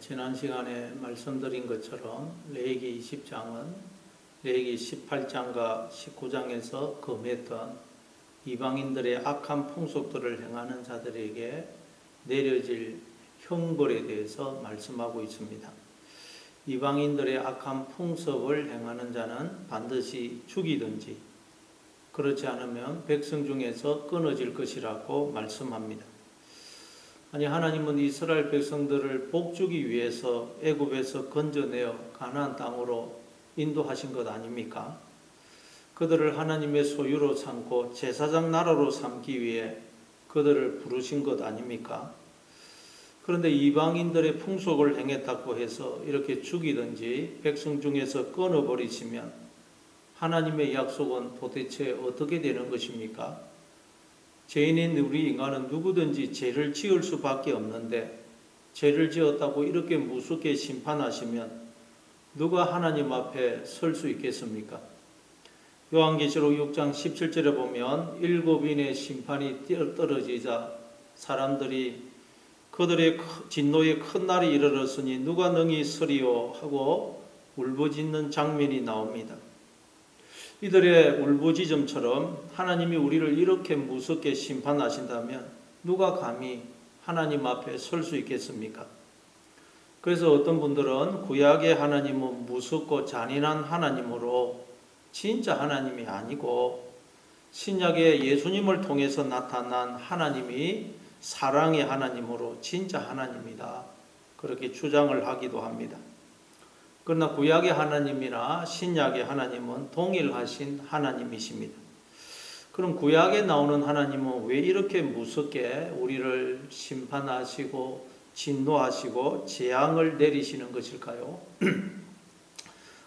지난 시간에 말씀드린 것처럼 레위기 20장은 레위기 18장과 19장에서 금했던 이방인들의 악한 풍속들을 행하는 자들에게 내려질 형벌에 대해서 말씀하고 있습니다. 이방인들의 악한 풍습을 행하는 자는 반드시 죽이든지 그렇지 않으면 백성 중에서 끊어질 것이라고 말씀합니다. 아니, 하나님은 이스라엘 백성들을 복주기 위해서 애굽에서 건져내어 가나안 땅으로 인도하신 것 아닙니까? 그들을 하나님의 소유로 삼고 제사장 나라로 삼기 위해 그들을 부르신 것 아닙니까? 그런데 이방인들의 풍속을 행했다고 해서 이렇게 죽이든지 백성 중에서 끊어버리시면 하나님의 약속은 도대체 어떻게 되는 것입니까? 죄인인 우리 인간은 누구든지 죄를 지을 수밖에 없는데 죄를 지었다고 이렇게 무섭게 심판하시면 누가 하나님 앞에 설 수 있겠습니까? 요한계시록 6장 17절에 보면 7인의 심판이 떨어지자 사람들이 그들의 진노의 큰 날이 이르렀으니 누가 능히 서리요 하고 울부짖는 장면이 나옵니다. 이들의 울부짖음처럼 하나님이 우리를 이렇게 무섭게 심판하신다면 누가 감히 하나님 앞에 설 수 있겠습니까? 그래서 어떤 분들은 구약의 하나님은 무섭고 잔인한 하나님으로 진짜 하나님이 아니고 신약의 예수님을 통해서 나타난 하나님이 사랑의 하나님으로 진짜 하나님이다, 그렇게 주장을 하기도 합니다. 그러나 구약의 하나님이나 신약의 하나님은 동일하신 하나님이십니다. 그럼 구약에 나오는 하나님은 왜 이렇게 무섭게 우리를 심판하시고 진노하시고 재앙을 내리시는 것일까요?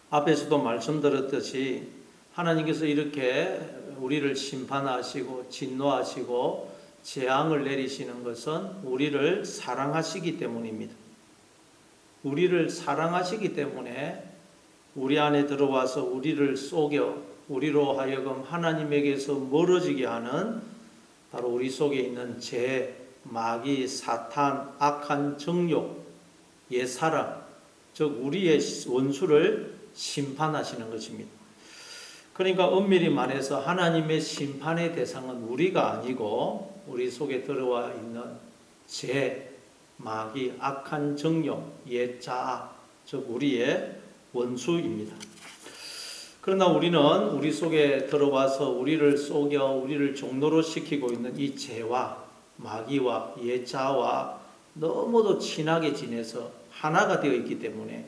앞에서도 말씀드렸듯이 하나님께서 이렇게 우리를 심판하시고 진노하시고 재앙을 내리시는 것은 우리를 사랑하시기 때문입니다. 우리를 사랑하시기 때문에 우리 안에 들어와서 우리를 속여 우리로 하여금 하나님에게서 멀어지게 하는 바로 우리 속에 있는 죄, 마귀, 사탄, 악한 정욕, 옛사람, 즉 우리의 원수를 심판하시는 것입니다. 그러니까 엄밀히 말해서 하나님의 심판의 대상은 우리가 아니고 우리 속에 들어와 있는 죄, 마귀, 악한 정욕, 옛자아, 즉 우리의 원수입니다. 그러나 우리는 우리 속에 들어와서 우리를 속여 우리를 종노로 시키고 있는 이 죄와 마귀와 옛자아와 너무도 친하게 지내서 하나가 되어 있기 때문에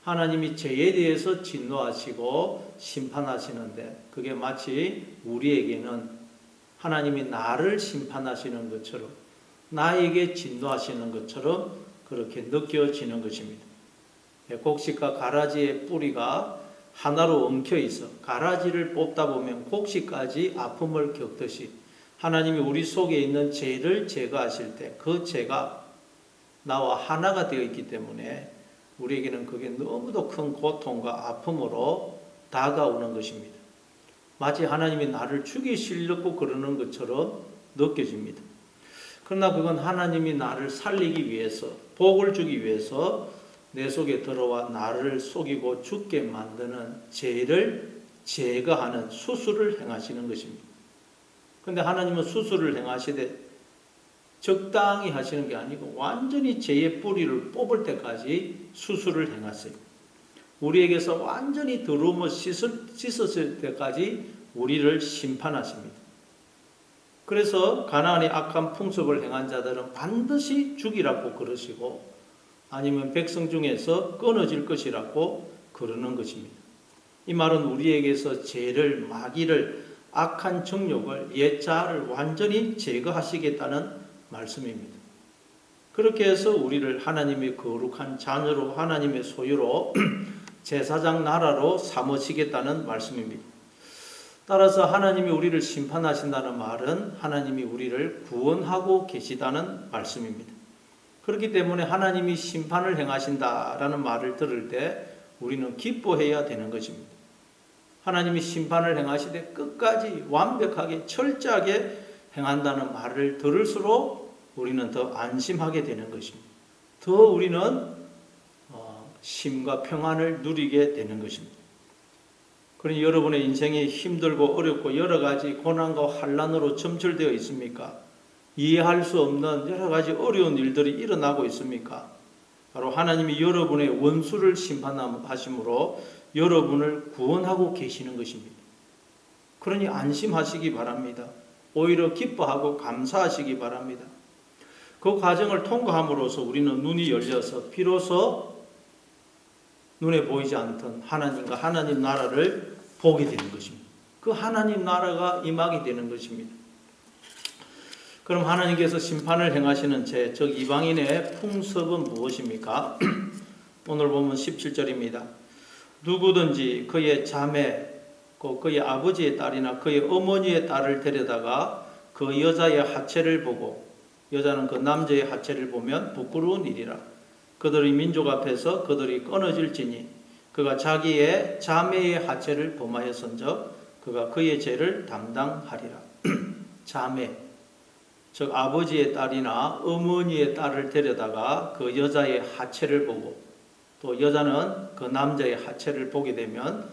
하나님이 죄에 대해서 진노하시고 심판하시는데 그게 마치 우리에게는 하나님이 나를 심판하시는 것처럼 나에게 진노하시는 것처럼 그렇게 느껴지는 것입니다. 곡식과 가라지의 뿌리가 하나로 엉켜 있어 가라지를 뽑다 보면 곡식까지 아픔을 겪듯이 하나님이 우리 속에 있는 죄를 제거하실 때 그 죄가 나와 하나가 되어 있기 때문에 우리에게는 그게 너무도 큰 고통과 아픔으로 다가오는 것입니다. 마치 하나님이 나를 죽이시려고 그러는 것처럼 느껴집니다. 그러나 그건 하나님이 나를 살리기 위해서, 복을 주기 위해서 내 속에 들어와 나를 속이고 죽게 만드는 죄를 제거하는 수술을 행하시는 것입니다. 그런데 하나님은 수술을 행하시되 적당히 하시는 게 아니고 완전히 죄의 뿌리를 뽑을 때까지 수술을 행하세요. 우리에게서 완전히 더러움을 씻었을 때까지 우리를 심판하십니다. 그래서 가나안의 악한 풍습을 행한 자들은 반드시 죽이라고 그러시고 아니면 백성 중에서 끊어질 것이라고 그러는 것입니다. 이 말은 우리에게서 죄를, 마귀를, 악한 정욕을, 옛자아를 완전히 제거하시겠다는 말씀입니다. 그렇게 해서 우리를 하나님의 거룩한 자녀로 하나님의 소유로 제사장 나라로 삼으시겠다는 말씀입니다. 따라서 하나님이 우리를 심판하신다는 말은 하나님이 우리를 구원하고 계시다는 말씀입니다. 그렇기 때문에 하나님이 심판을 행하신다라는 말을 들을 때 우리는 기뻐해야 되는 것입니다. 하나님이 심판을 행하시되 끝까지 완벽하게 철저하게 행한다는 말을 들을수록 우리는 더 안심하게 되는 것입니다. 더 우리는 쉼과 평안을 누리게 되는 것입니다. 그러니 여러분의 인생이 힘들고 어렵고 여러 가지 고난과 환난으로 점철되어 있습니까? 이해할 수 없는 여러 가지 어려운 일들이 일어나고 있습니까? 바로 하나님이 여러분의 원수를 심판하심으로 여러분을 구원하고 계시는 것입니다. 그러니 안심하시기 바랍니다. 오히려 기뻐하고 감사하시기 바랍니다. 그 과정을 통과함으로써 우리는 눈이 열려서 비로소 눈에 보이지 않던 하나님과 하나님 나라를 보게 되는 것입니다. 그 하나님 나라가 임하게 되는 것입니다. 그럼 하나님께서 심판을 행하시는 즉 이방인의 풍습은 무엇입니까? 오늘 보면 17절입니다. 누구든지 그의 자매, 그의 아버지의 딸이나 그의 어머니의 딸을 데려다가 그 여자의 하체를 보고, 여자는 그 남자의 하체를 보면 부끄러운 일이라. 그들의 민족 앞에서 그들이 끊어질지니 그가 자기의 자매의 하체를 범하였은즉 그가 그의 죄를 담당하리라. 자매, 즉 아버지의 딸이나 어머니의 딸을 데려다가 그 여자의 하체를 보고, 또 여자는 그 남자의 하체를 보게 되면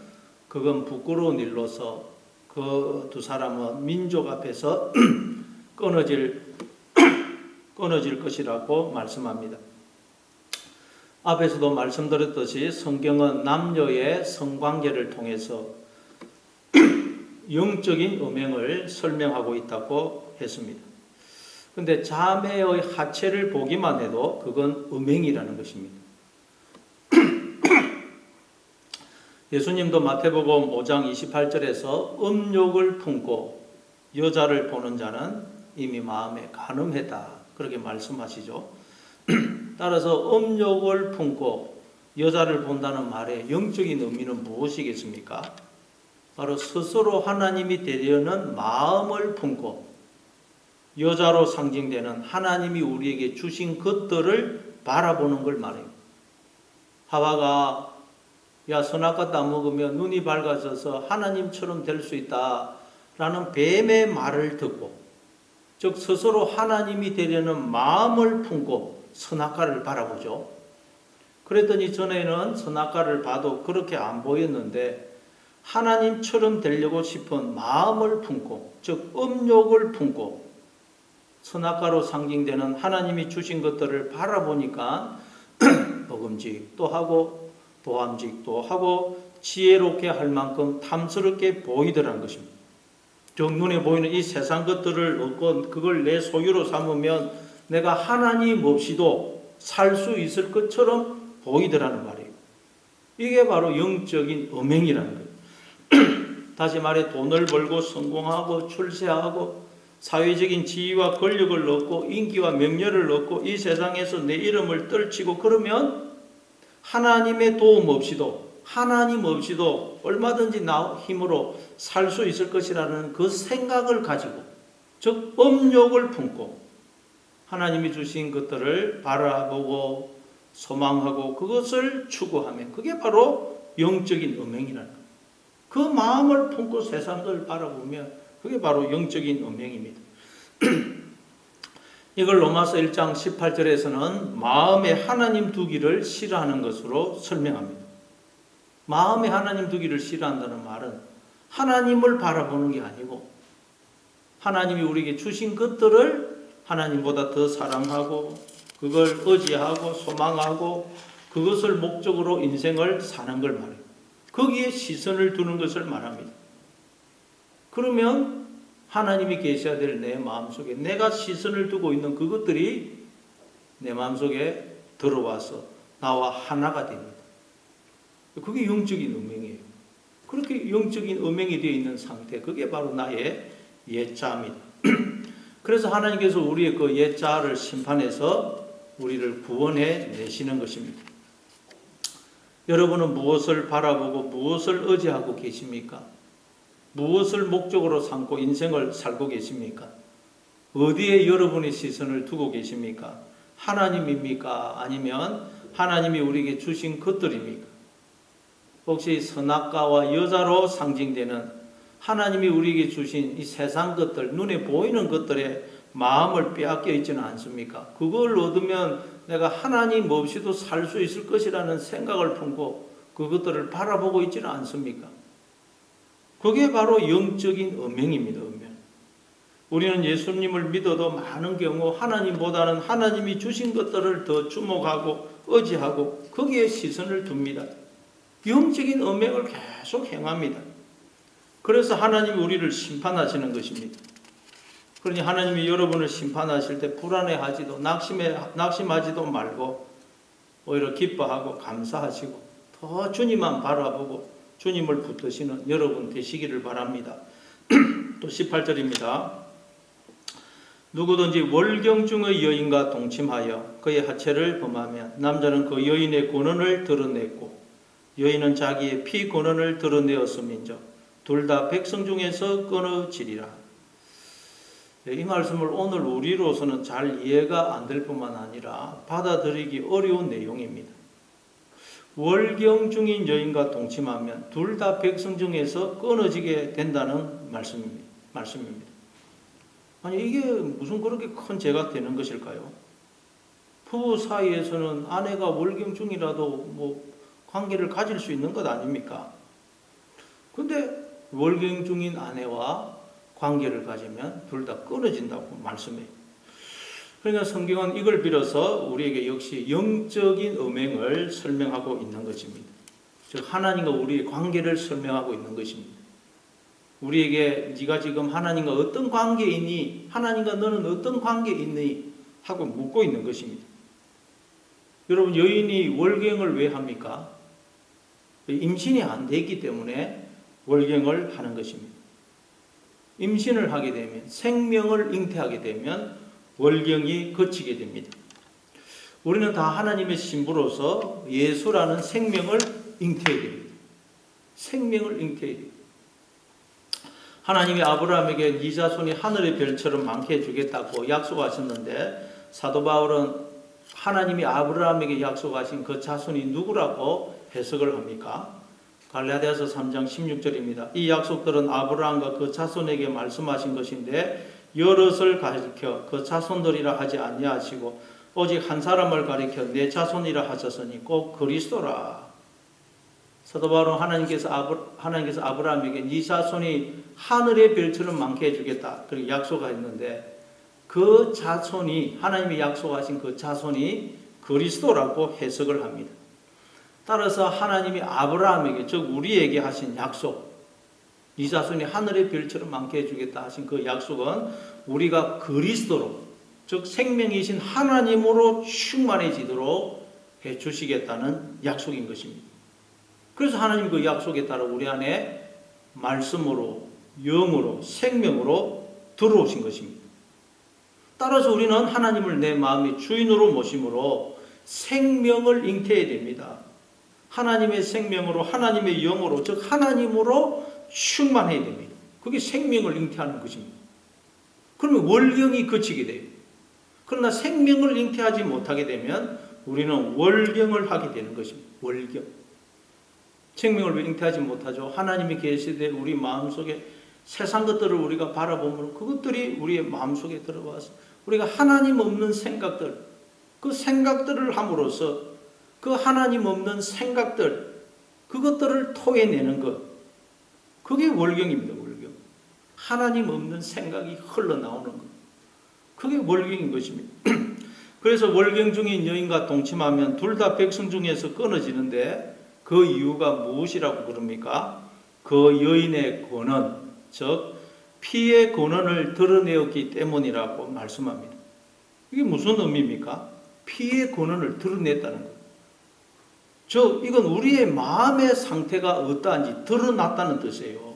그건 부끄러운 일로서 그 두 사람은 민족 앞에서 끊어질 것이라고 말씀합니다. 앞에서도 말씀드렸듯이 성경은 남녀의 성관계를 통해서 영적인 음행을 설명하고 있다고 했습니다. 그런데 자매의 하체를 보기만 해도 그건 음행이라는 것입니다. 예수님도 마태복음 5장 28절에서 음욕을 품고 여자를 보는 자는 이미 마음에 간음했다, 그렇게 말씀하시죠. 따라서 음욕을 품고 여자를 본다는 말의 영적인 의미는 무엇이겠습니까? 바로 스스로 하나님이 되려는 마음을 품고 여자로 상징되는 하나님이 우리에게 주신 것들을 바라보는 걸 말해요. 하와가 야 선악과 따 먹으면 눈이 밝아져서 하나님처럼 될 수 있다 라는 뱀의 말을 듣고, 즉 스스로 하나님이 되려는 마음을 품고 선악과를 바라보죠. 그랬더니 전에는 선악과를 봐도 그렇게 안 보였는데 하나님처럼 되려고 싶은 마음을 품고, 즉 음욕을 품고 선악과로 상징되는 하나님이 주신 것들을 바라보니까 먹음직도 하고 보암직도 하고 지혜롭게 할 만큼 탐스럽게 보이더라는 것입니다. 즉 눈에 보이는 이 세상 것들을 얻고 그걸 내 소유로 삼으면 내가 하나님 없이도 살 수 있을 것처럼 보이더라는 말이에요. 이게 바로 영적인 음행이라는 거예요. 다시 말해 돈을 벌고 성공하고 출세하고 사회적인 지위와 권력을 얻고 인기와 명예를 얻고 이 세상에서 내 이름을 떨치고 그러면 하나님의 도움 없이도, 하나님 없이도 얼마든지 나 힘으로 살 수 있을 것이라는 그 생각을 가지고, 즉 음욕을 품고 하나님이 주신 것들을 바라보고 소망하고 그것을 추구하면 그게 바로 영적인 음행이라는 거예요. 그 마음을 품고 세상을 바라보면 그게 바로 영적인 음행입니다. 이걸 로마서 1장 18절에서는 마음에 하나님 두기를 싫어하는 것으로 설명합니다. 마음에 하나님 두기를 싫어한다는 말은 하나님을 바라보는 게 아니고 하나님이 우리에게 주신 것들을 하나님보다 더 사랑하고 그걸 의지하고 소망하고 그것을 목적으로 인생을 사는 걸 말해요. 거기에 시선을 두는 것을 말합니다. 그러면 하나님이 계셔야 될 내 마음속에 내가 시선을 두고 있는 그것들이 내 마음속에 들어와서 나와 하나가 됩니다. 그게 영적인 음행이에요. 그렇게 영적인 음행이 되어 있는 상태, 그게 바로 나의 옛자입니다. 그래서 하나님께서 우리의 그 옛자를 심판해서 우리를 구원해 내시는 것입니다. 여러분은 무엇을 바라보고 무엇을 의지하고 계십니까? 무엇을 목적으로 삼고 인생을 살고 계십니까? 어디에 여러분의 시선을 두고 계십니까? 하나님입니까? 아니면 하나님이 우리에게 주신 것들입니까? 혹시 선악과와 여자로 상징되는 하나님이 우리에게 주신 이 세상 것들, 눈에 보이는 것들에 마음을 빼앗겨 있지는 않습니까? 그걸 얻으면 내가 하나님 없이도 살 수 있을 것이라는 생각을 품고 그것들을 바라보고 있지는 않습니까? 그게 바로 영적인 음행입니다. 음행. 우리는 예수님을 믿어도 많은 경우 하나님보다는 하나님이 주신 것들을 더 주목하고 의지하고 거기에 시선을 둡니다. 영적인 음행을 계속 행합니다. 그래서 하나님이 우리를 심판하시는 것입니다. 그러니 하나님이 여러분을 심판하실 때 불안해하지도 낙심하지도 말고 오히려 기뻐하고 감사하시고 더 주님만 바라보고 주님을 붙드시는 여러분 되시기를 바랍니다. 또 18절입니다. 누구든지 월경중의 여인과 동침하여 그의 하체를 범하면 남자는 그 여인의 권한을 드러냈고 여인은 자기의 피 권한을 드러내었음인즉 둘 다 백성 중에서 끊어지리라. 이 말씀을 오늘 우리로서는 잘 이해가 안 될 뿐만 아니라 받아들이기 어려운 내용입니다. 월경 중인 여인과 동침하면 둘 다 백성 중에서 끊어지게 된다는 말씀입니다. 아니 이게 무슨 그렇게 큰 죄가 되는 것일까요? 부부 사이에서는 아내가 월경 중이라도 뭐 관계를 가질 수 있는 것 아닙니까? 근데 월경 중인 아내와 관계를 가지면 둘 다 끊어진다고 말씀해요. 그러니까 성경은 이걸 빌어서 우리에게 역시 영적인 음행을 설명하고 있는 것입니다. 즉 하나님과 우리의 관계를 설명하고 있는 것입니다. 우리에게 네가 지금 하나님과 어떤 관계에 있니? 하나님과 너는 어떤 관계에 있니? 하고 묻고 있는 것입니다. 여러분 여인이 월경을 왜 합니까? 임신이 안 되기 때문에 월경을 하는 것입니다. 임신을 하게 되면 생명을 잉태하게 되면 월경이 거치게 됩니다. 우리는 다 하나님의 신부로서 예수라는 생명을 잉태해야 됩니다. 생명을 잉태해야 됩니다. 하나님이 아브라함에게 네 자손이 하늘의 별처럼 많게 해주겠다고 약속하셨는데 사도 바울은 하나님이 아브라함에게 약속하신 그 자손이 누구라고 해석을 합니까? 갈라디아서 3장 16절입니다. 이 약속들은 아브라함과 그 자손에게 말씀하신 것인데 여럿을 가리켜 그 자손들이라 하지 아니하시고 오직 한 사람을 가리켜 내 자손이라 하셨으니 꼭 그리스도라. 사도 바울은 하나님께서 아브라함에게 네 자손이 하늘의 별처럼 많게 해주겠다 그렇게 약속했는데 그 자손이 하나님이 약속하신 그 자손이 그리스도라고 해석을 합니다. 따라서 하나님이 아브라함에게 즉 우리에게 하신 약속 네 자손이 하늘의 별처럼 많게 해주겠다 하신 그 약속은 우리가 그리스도로 즉 생명이신 하나님으로 충만해지도록 해주시겠다는 약속인 것입니다. 그래서 하나님 그 약속에 따라 우리 안에 말씀으로 영으로 생명으로 들어오신 것입니다. 따라서 우리는 하나님을 내 마음의 주인으로 모심으로 생명을 잉태해야 됩니다. 하나님의 생명으로 하나님의 영으로 즉 하나님으로 충만해야 됩니다. 그게 생명을 잉태하는 것입니다. 그러면 월경이 거치게 돼요. 그러나 생명을 잉태하지 못하게 되면 우리는 월경을 하게 되는 것입니다. 월경. 생명을 왜 잉태하지 못하죠? 하나님이 계시되 우리 마음속에 세상 것들을 우리가 바라보면 그것들이 우리의 마음속에 들어와서 우리가 하나님 없는 생각들 그 생각들을 함으로써 그 하나님 없는 생각들 그것들을 토해내는 것 그게 월경입니다. 월경. 하나님 없는 생각이 흘러나오는 것 그게 월경인 것입니다. 그래서 월경 중인 여인과 동침하면 둘 다 백성 중에서 끊어지는데 그 이유가 무엇이라고 그럽니까? 그 여인의 권한 즉 피의 권한을 드러내었기 때문이라고 말씀합니다. 이게 무슨 의미입니까? 피의 권한을 드러냈다는 것. 즉 이건 우리의 마음의 상태가 어떠한지 드러났다는 뜻이에요.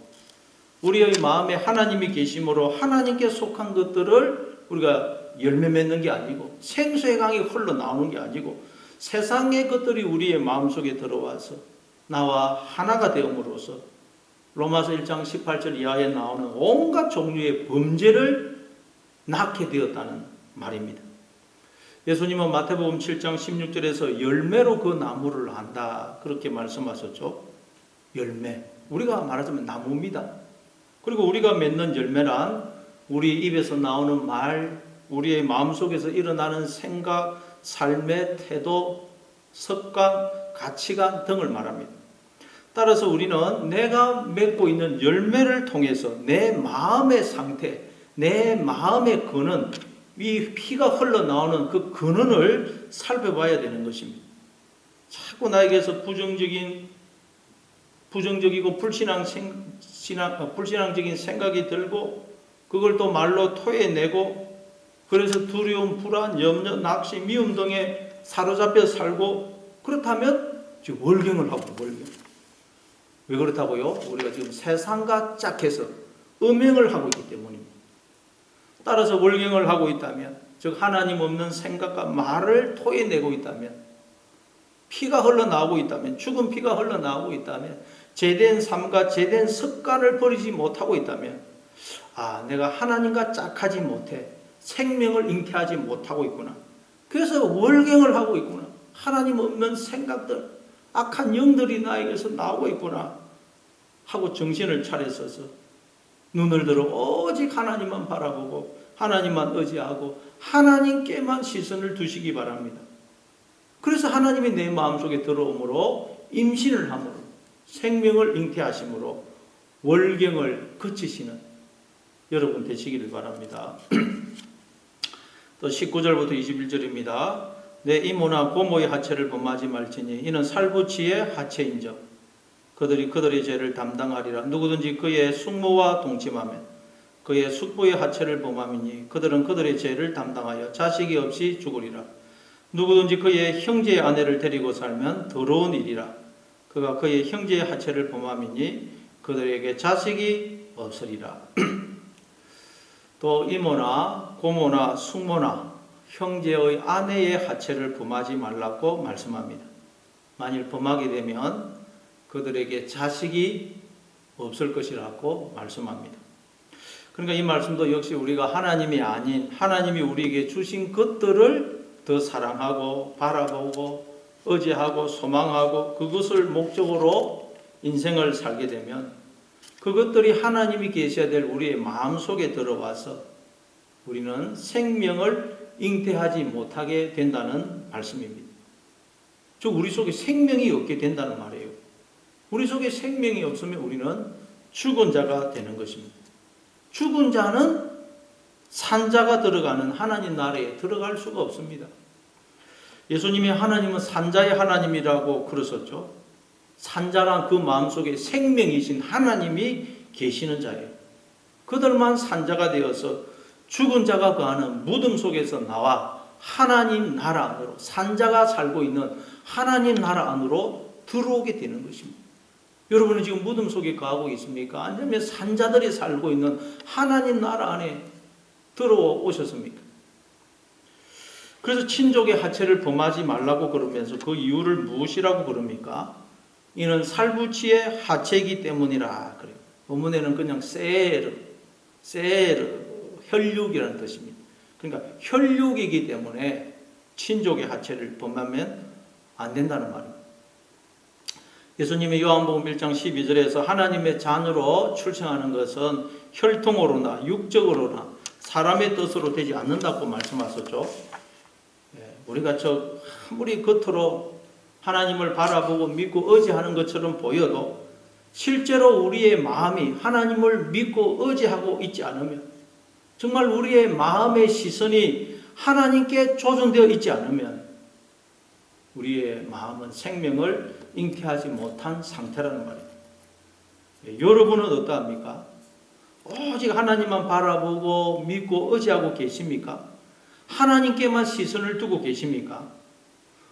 우리의 마음에 하나님이 계심으로 하나님께 속한 것들을 우리가 열매 맺는 게 아니고 생수의 강이 흘러나오는 게 아니고 세상의 것들이 우리의 마음속에 들어와서 나와 하나가 되음으로써 로마서 1장 18절 이하에 나오는 온갖 종류의 범죄를 낳게 되었다는 말입니다. 예수님은 마태복음 7장 16절에서 열매로 그 나무를 안다 그렇게 말씀하셨죠. 열매. 우리가 말하자면 나무입니다. 그리고 우리가 맺는 열매란 우리 입에서 나오는 말, 우리의 마음속에서 일어나는 생각, 삶의 태도, 습관, 가치관 등을 말합니다. 따라서 우리는 내가 맺고 있는 열매를 통해서 내 마음의 상태, 내 마음의 근원, 이 피가 흘러나오는 그 근원을 살펴봐야 되는 것입니다. 자꾸 나에게서 부정적이고 불신앙적인 생각이 들고 그걸 또 말로 토해내고 그래서 두려움, 불안, 염려, 낙심, 미움 등에 사로잡혀 살고 그렇다면 지금 월경을 하고 월경. 왜 그렇다고요? 우리가 지금 세상과 짝해서 음행을 하고 있기 때문입니다. 따라서 월경을 하고 있다면 즉 하나님 없는 생각과 말을 토해내고 있다면 피가 흘러나오고 있다면 죽은 피가 흘러나오고 있다면 제된 삶과 제된 습관을 버리지 못하고 있다면 내가 하나님과 짝하지 못해 생명을 잉태하지 못하고 있구나. 그래서 월경을 하고 있구나. 하나님 없는 생각들, 악한 영들이 나에게서 나오고 있구나 하고 정신을 차렸어서 눈을 들어 오직 하나님만 바라보고 하나님만 의지하고 하나님께만 시선을 두시기 바랍니다. 그래서 하나님이 내 마음속에 들어오므로 임신을 함으로 생명을 잉태하심으로 월경을 거치시는 여러분 되시기를 바랍니다. 또 19절부터 21절입니다. 내 이모나 고모의 하체를 범하지 말지니 이는 살부치의 하체인즉 그들이 그들의 죄를 담당하리라. 누구든지 그의 숙모와 동침하면 그의 숙부의 하체를 범함이니 그들은 그들의 죄를 담당하여 자식이 없이 죽으리라. 누구든지 그의 형제의 아내를 데리고 살면 더러운 일이라. 그가 그의 형제의 하체를 범함이니 그들에게 자식이 없으리라. 또 이모나 고모나 숙모나 형제의 아내의 하체를 범하지 말라고 말씀합니다. 만일 범하게 되면 그들에게 자식이 없을 것이라고 말씀합니다. 그러니까 이 말씀도 역시 우리가 하나님이 아닌 하나님이 우리에게 주신 것들을 더 사랑하고 바라보고 의지하고 소망하고 그것을 목적으로 인생을 살게 되면 그것들이 하나님이 계셔야 될 우리의 마음속에 들어와서 우리는 생명을 잉태하지 못하게 된다는 말씀입니다. 즉 우리 속에 생명이 없게 된다는 말이에요. 우리 속에 생명이 없으면 우리는 죽은 자가 되는 것입니다. 죽은 자는 산자가 들어가는 하나님 나라에 들어갈 수가 없습니다. 예수님이 하나님은 산자의 하나님이라고 그러셨죠. 산자란 그 마음속에 생명이신 하나님이 계시는 자예요. 그들만 산자가 되어서 죽은 자가 거하는 무덤 속에서 나와 하나님 나라 안으로 산자가 살고 있는 하나님 나라 안으로 들어오게 되는 것입니다. 여러분은 지금 무덤 속에 거하고 있습니까? 아니면 산자들이 살고 있는 하나님 나라 안에 들어오셨습니까? 그래서 친족의 하체를 범하지 말라고 그러면서 그 이유를 무엇이라고 그럽니까? 이는 살부치의 하체이기 때문이라 그래요. 본문에는 그냥 세르, 혈육이라는 뜻입니다. 그러니까 혈육이기 때문에 친족의 하체를 범하면 안 된다는 말입니다. 예수님이 요한복음 1장 12절에서 하나님의 자녀로 출생하는 것은 혈통으로나 육적으로나 사람의 뜻으로 되지 않는다고 말씀하셨죠. 우리가 아무리 겉으로 하나님을 바라보고 믿고 의지하는 것처럼 보여도 실제로 우리의 마음이 하나님을 믿고 의지하고 있지 않으면 정말 우리의 마음의 시선이 하나님께 조정되어 있지 않으면 우리의 마음은 생명을 잉태하지 못한 상태라는 말입니다. 여러분은 어떠합니까? 오직 하나님만 바라보고 믿고 의지하고 계십니까? 하나님께만 시선을 두고 계십니까?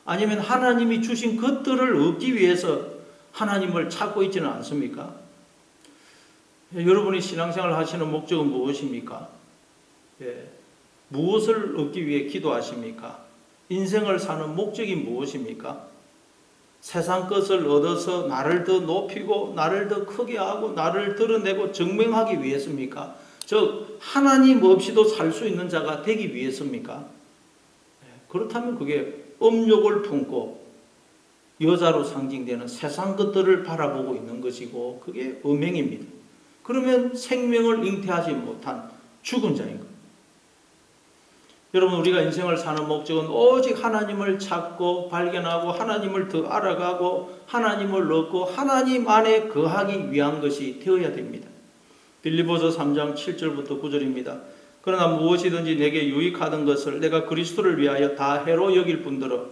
아니면 하나님이 주신 것들을 얻기 위해서 하나님을 찾고 있지는 않습니까? 여러분이 신앙생활 하시는 목적은 무엇입니까? 무엇을 얻기 위해 기도하십니까? 인생을 사는 목적이 무엇입니까? 세상 것을 얻어서 나를 더 높이고 나를 더 크게 하고 나를 드러내고 증명하기 위해서입니까? 즉 하나님 없이도 살 수 있는 자가 되기 위해서입니까? 그렇다면 그게 음욕을 품고 여자로 상징되는 세상 것들을 바라보고 있는 것이고 그게 음행입니다. 그러면 생명을 잉태하지 못한 죽은 자인 거예요. 여러분, 우리가 인생을 사는 목적은 오직 하나님을 찾고 발견하고 하나님을 더 알아가고 하나님을 얻고 하나님 안에 거하기 위한 것이 되어야 됩니다. 빌립보서 3장 7절부터 9절입니다. 그러나 무엇이든지 내게 유익하던 것을 내가 그리스도를 위하여 다 해로 여길 뿐더러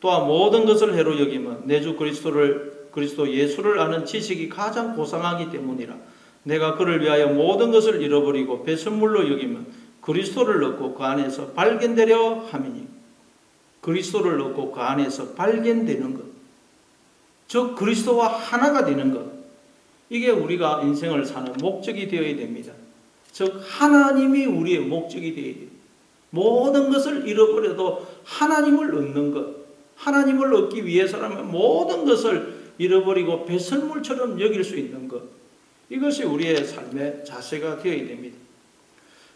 또한 모든 것을 해로 여기면 내 주 그리스도 예수를 아는 지식이 가장 고상하기 때문이라. 내가 그를 위하여 모든 것을 잃어버리고 배설물로 여기면 그리스도를 얻고 그 안에서 발견되려 함이니. 그리스도를 얻고 그 안에서 발견되는 것, 즉 그리스도와 하나가 되는 것, 이게 우리가 인생을 사는 목적이 되어야 됩니다. 즉 하나님이 우리의 목적이 되어야 돼요. 모든 것을 잃어버려도 하나님을 얻는 것, 하나님을 얻기 위해서라면 모든 것을 잃어버리고 배설물처럼 여길 수 있는 것, 이것이 우리의 삶의 자세가 되어야 됩니다.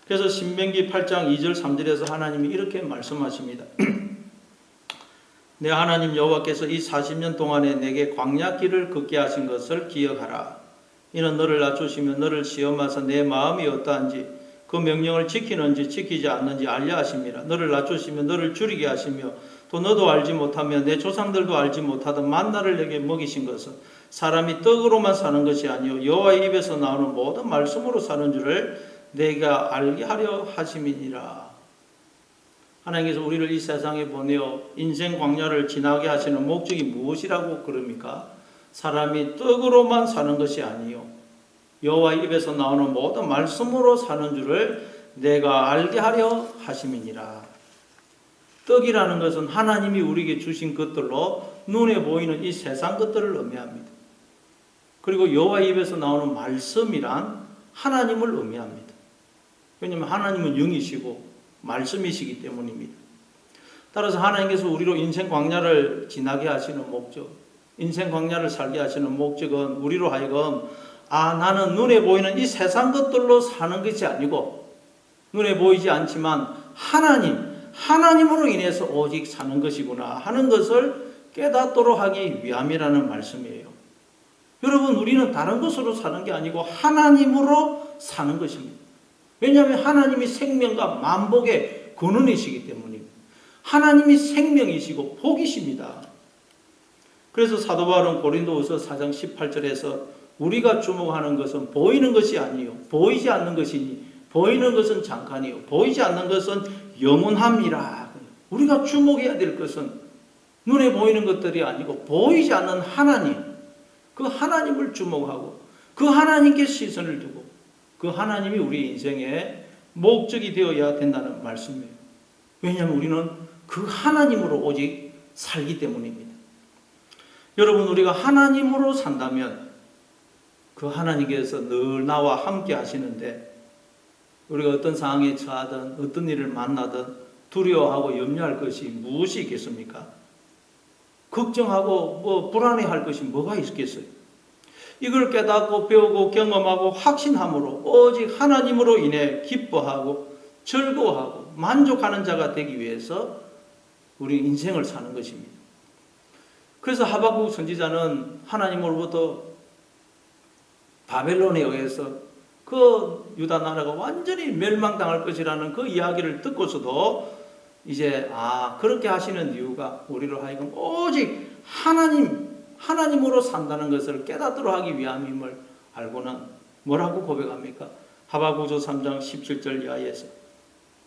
그래서 신명기 8장 2절 3절에서 하나님이 이렇게 말씀하십니다. 내 하나님 여호와께서 이 40년 동안에 내게 광야 길을 걷게 하신 것을 기억하라. 이는 너를 낮추시며 너를 시험하사 내 마음이 어떠한지 그 명령을 지키는지 지키지 않는지 알려 하심이라. 너를 낮추시며 너를 줄이게 하시며 또 너도 알지 못하며 내 조상들도 알지 못하던 만나를 내게 먹이신 것은 사람이 떡으로만 사는 것이 아니요 여호와의 입에서 나오는 모든 말씀으로 사는 줄을 내가 알게 하려 하심이니라. 하나님께서 우리를 이 세상에 보내어 인생 광야를 지나게 하시는 목적이 무엇이라고 그럽니까? 사람이 떡으로만 사는 것이 아니요 여호와의 입에서 나오는 모든 말씀으로 사는 줄을 내가 알게 하려 하심이니라. 떡이라는 것은 하나님이 우리에게 주신 것들로 눈에 보이는 이 세상 것들을 의미합니다. 그리고 여호와의 입에서 나오는 말씀이란 하나님을 의미합니다. 왜냐하면 하나님은 영이시고 말씀이시기 때문입니다. 따라서 하나님께서 우리로 인생 광야를 지나게 하시는 목적, 인생 광야를 살게 하시는 목적은 우리로 하여금 나는 눈에 보이는 이 세상 것들로 사는 것이 아니고 눈에 보이지 않지만 하나님으로 인해서 오직 사는 것이구나 하는 것을 깨닫도록 하기 위함이라는 말씀이에요. 여러분, 우리는 다른 것으로 사는 게 아니고 하나님으로 사는 것입니다. 왜냐하면 하나님이 생명과 만복의 근원이시기 때문입니다. 하나님이 생명이시고 복이십니다. 그래서 사도 바울은 고린도후서 4장 18절에서 우리가 주목하는 것은 보이는 것이 아니요 보이지 않는 것이니 보이는 것은 잠깐이요 보이지 않는 것은 영원함이라. 우리가 주목해야 될 것은 눈에 보이는 것들이 아니고 보이지 않는 하나님, 그 하나님을 주목하고 그 하나님께 시선을 두고 그 하나님이 우리 인생의 목적이 되어야 된다는 말씀이에요. 왜냐하면 우리는 그 하나님으로 오직 살기 때문입니다. 여러분, 우리가 하나님으로 산다면 그 하나님께서 늘 나와 함께 하시는데 우리가 어떤 상황에 처하든 어떤 일을 만나든 두려워하고 염려할 것이 무엇이 있겠습니까? 걱정하고 불안해할 것이 뭐가 있겠어요? 이걸 깨닫고 배우고 경험하고 확신함으로 오직 하나님으로 인해 기뻐하고 즐거워하고 만족하는 자가 되기 위해서 우리 인생을 사는 것입니다. 그래서 하박국 선지자는 하나님으로부터 바벨론에 의해서 그 유다 나라가 완전히 멸망당할 것이라는 그 이야기를 듣고서도 이제 그렇게 하시는 이유가 우리로 하여금 오직 하나님으로 산다는 것을 깨닫도록 하기 위함임을 알고는 뭐라고 고백합니까? 하박국서 3장 17절 이하에서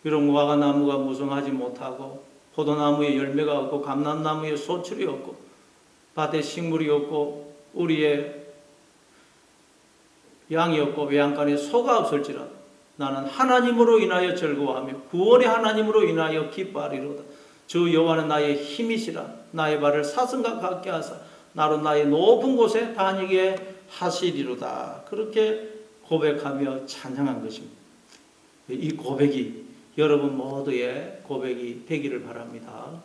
비록 무화과 나무가 무성하지 못하고 포도나무에 열매가 없고 감람나무에 소출이 없고 밭에 식물이 없고 우리의 양이 없고 외양간에 소가 없을지라도 나는 하나님으로 인하여 즐거워하며 구원의 하나님으로 인하여 기뻐하리로다. 주 여호와는 나의 힘이시라. 나의 발을 사슴과 같게 하사 나로 나의 높은 곳에 다니게 하시리로다. 그렇게 고백하며 찬양한 것입니다. 이 고백이 여러분 모두의 고백이 되기를 바랍니다.